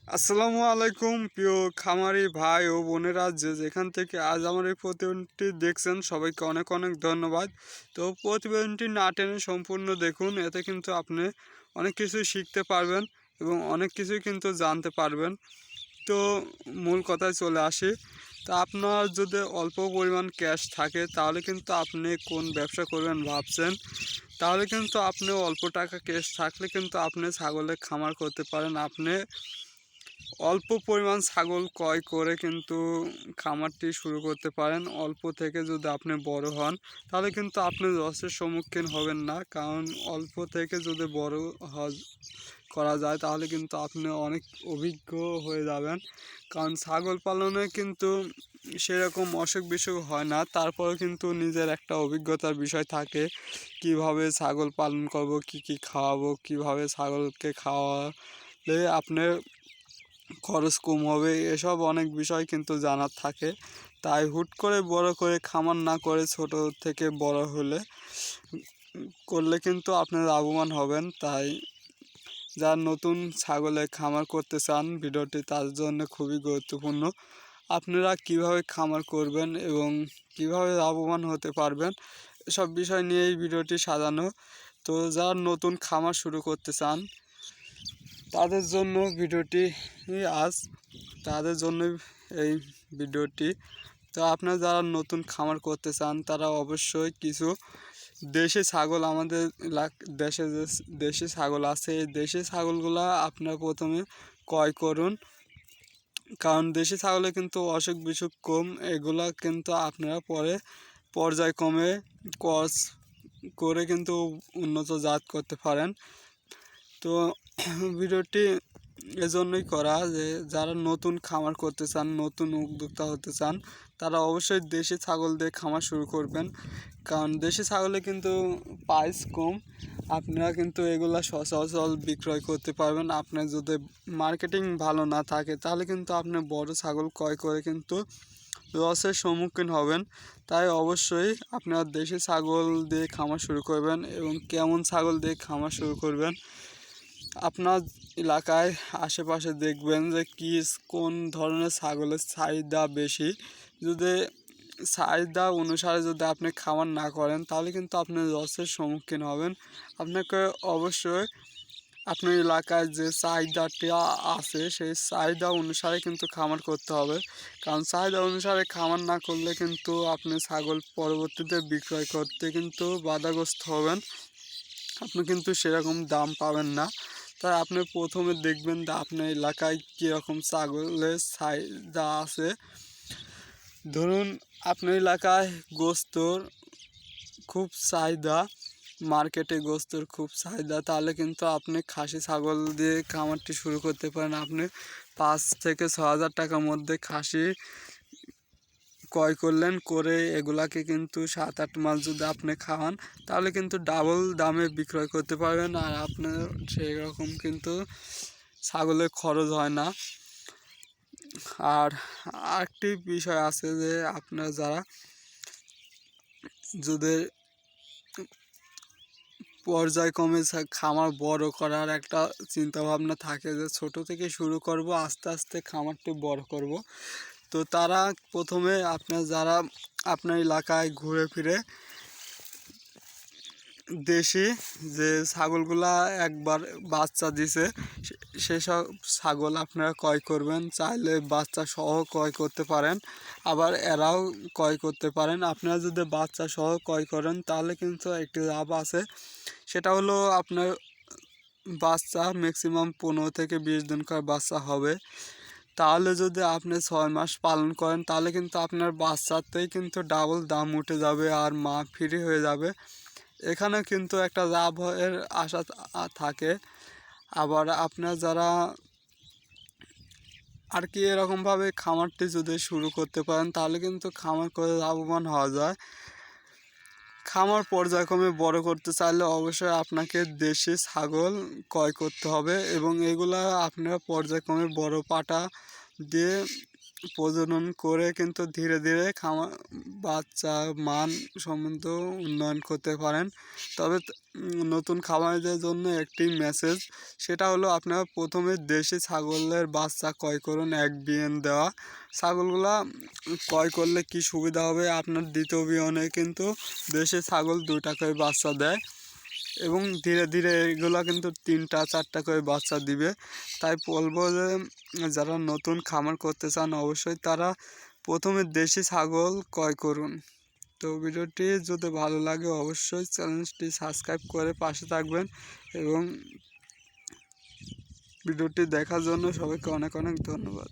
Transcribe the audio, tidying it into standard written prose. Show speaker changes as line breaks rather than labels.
আসসালামু আলাইকুম প্রিয় খামারি ভাই ও বোনেরা যেখান থেকে আজ আমার এই প্রতিবেদনটি দেখছেন সবাইকে অনেক অনেক ধন্যবাদ। তো প্রতিবেদনটি না টেনে সম্পূর্ণ দেখুন, এতে কিন্তু আপনি অনেক কিছুই শিখতে পারবেন এবং অনেক কিছুই কিন্তু জানতে পারবেন। তো মূল কথায় চলে আসি। তা আপনার যদি অল্প পরিমাণ ক্যাশ থাকে তাহলে কিন্তু আপনি কোন ব্যবসা করবেন ভাবছেন, তাহলে কিন্তু আপনি অল্প টাকা ক্যাশ থাকলে কিন্তু আপনি ছাগলের খামার করতে পারেন। আপনি অল্প পরিমাণ ছাগল ক্রয় করে কিন্তু খামারটি শুরু করতে পারেন। অল্প থেকে যদি আপনি বড় হন তাহলে কিন্তু আপনি লসের সম্মুখীন হবেন না, কারণ অল্প থেকে যদি বড় করা যায় তাহলে কিন্তু আপনি অনেক অভিজ্ঞ হয়ে যাবেন। কারণ ছাগল পালনে কিন্তু সেরকম অসুখ বিসুখ হয় না, তারপরেও কিন্তু নিজের একটা অভিজ্ঞতার বিষয় থাকে। কিভাবে ছাগল পালন করব, কি কি খাওয়াবো, কিভাবে ছাগলকে খাওয়ালে আপনার খরচ কম হবে, এসব অনেক বিষয় কিন্তু জানার থাকে। তাই হুট করে বড় করে খামার না করে ছোট থেকে বড় করলে কিন্তু আপনি লাভবান হবেন। তাই যারা নতুন ছাগলের খামার করতে চান, ভিডিওটি তার জন্য খুবই গুরুত্বপূর্ণ। আপনারা কিভাবে খামার করবেন এবং কিভাবে লাভবান হতে পারবেন, এসব বিষয় নিয়ে এই ভিডিওটি সাজানো। তো যারা নতুন খামার শুরু করতে চান তাদের জন্য ভিডিওটি আজ তাদের জন্য এই ভিডিওটি। তো আপনারা যারা নতুন খামার করতে চান তারা অবশ্যই কিছু দেশি ছাগল, আমাদের দেশে যে দেশি ছাগল আছে, এই দেশি ছাগলগুলো আপনারা প্রথমে ক্রয় করুন। কারণ দেশি ছাগলে কিন্তু অসুখ বিসুখ কম, এগুলা কিন্তু আপনারা পরে পর্যায়ক্রমে ক্রস করে কিন্তু উন্নত জাত করতে পারেন। তো ভিডিওটি এজন্যই করা যে যারা নতুন খামার করতে চান, নতুন উদ্যোক্তা হতে চান, তারা অবশ্যই দেশি ছাগল দিয়ে খামার শুরু করবেন। কারণ দেশি ছাগলে কিন্তু প্রাইস কম, আপনারা কিন্তু এগুলা সচরাচর বিক্রয় করতে পারবেন। আপনার যদি মার্কেটিং ভালো না থাকে তাহলে কিন্তু আপনি বড় ছাগল ক্রয় করে কিন্তু লসের সম্মুখীন হবেন। তাই অবশ্যই আপনারা দেশি ছাগল দিয়ে খামার শুরু করবেন। এবং কেমন ছাগল দিয়ে খামার শুরু করবেন, আপনার এলাকায় আশেপাশে দেখবেন যে কোন ধরনের ছাগলের চাহিদা বেশি। যদি চাহিদা অনুসারে যদি আপনি খামার না করেন তাহলে কিন্তু আপনি লসের সম্মুখীন হবেন। আপনাকে অবশ্যই আপনার এলাকায় যে চাহিদাটা আছে সেই চাহিদা অনুসারে কিন্তু খামার করতে হবে। কারণ চাহিদা অনুসারে খামার না করলে কিন্তু আপনি ছাগল পরবর্তীতে বিক্রয় করতে কিন্তু বাধাগ্রস্ত হবেন, আপনি কিন্তু সেরকম দাম পাবেন না। তাই আপনি প্রথমে দেখবেন যে আপনার এলাকায় কীরকম ছাগলের চাহিদা আছে। ধরুন আপনার এলাকায় গোস্তর খুব চাহিদা, মার্কেটে গোস্তর খুব চাহিদা, তাহলে কিন্তু আপনি খাসি ছাগল দিয়ে খামারটি শুরু করতে পারেন। আপনি 5 থেকে 6 হাজার টাকার মধ্যে খাসি ক্রয় করলেন, করে এগুলাকে কিন্তু 7-8 মাস যদি আপনি খাওয়ান তাহলে কিন্তু ডাবল দামে বিক্রয় করতে পারবেন। আর আপনার সেই রকম কিন্তু ছাগলের খরচ হয় না। আর আরেকটি বিষয় আছে যে আপনার যারা যদি পর্যায়ক্রমে খামার বড় করার একটা চিন্তা ভাবনা থাকে যে ছোট থেকে শুরু করব, আস্তে আস্তে খামারটি বড় করব, তো তারা প্রথমে আপনার যারা আপনার এলাকায় ঘুরে ফিরে দেশি যে ছাগলগুলা একবার বাচ্চা দিছে সেসব ছাগল আপনারা ক্রয় করবেন। চাইলে বাচ্চা সহ ক্রয় করতে পারেন, আবার এরাও ক্রয় করতে পারেন। আপনারা যদি বাচ্চা সহ ক্রয় করেন তাহলে কিন্তু একটি লাভ আছে, সেটা হলো আপনার বাচ্চা ম্যাক্সিমাম 15 থেকে 20 দিন করে বাচ্চা হবে। তাহলে যদি আপনি 6 মাস পালন করেন তাহলে কিন্তু আপনার বাচ্চাতেই কিন্তু ডাবল দাম উঠে যাবে আর মা ফ্রি হয়ে যাবে। এখানে কিন্তু একটা লাভের আশা থাকে। আবার আপনার যারা আর কি এরকমভাবে খামারটি যদি শুরু করতে পারেন তাহলে কিন্তু খামার করে লাভবান হওয়া যায়। খামার পর্যায়ক্রমে বড় করতে চাইলে অবশ্যই আপনাকে দেশি ছাগল ক্রয় করতে হবে এবং এগুলা আপনারা পর্যায়ক্রমে বড় পাটা দিয়ে প্রজনন করে কিন্তু ধীরে ধীরে বাচ্চা মান সম্বন্ধ উন্নয়ন করতে পারেন। তবে নতুন খামারিদের জন্য একটি মেসেজ, সেটা হলো আপনারা প্রথমে দেশি ছাগলের বাচ্চা ক্রয় করুন। এক বিয়ান দেওয়া ছাগলগুলা ক্রয় করলে কি সুবিধা হবে, আপনার দ্বিতীয় বিয়ানে কিন্তু দেশি ছাগল 2টা করে বাচ্চা দেয় এবং ধীরে ধীরে এগুলা কিন্তু 3টা 4টা করে বাচ্চা দিবে। তাই বলবো যে যারা নতুন খামার করতে চান অবশ্যই তারা প্রথমে দেশি ছাগল ক্রয় করুন। তো ভিডিওটি যদি ভালো লাগে অবশ্যই চ্যানেলটি সাবস্ক্রাইব করে পাশে থাকবেন এবং ভিডিওটি দেখার জন্য সবাইকে অনেক অনেক ধন্যবাদ।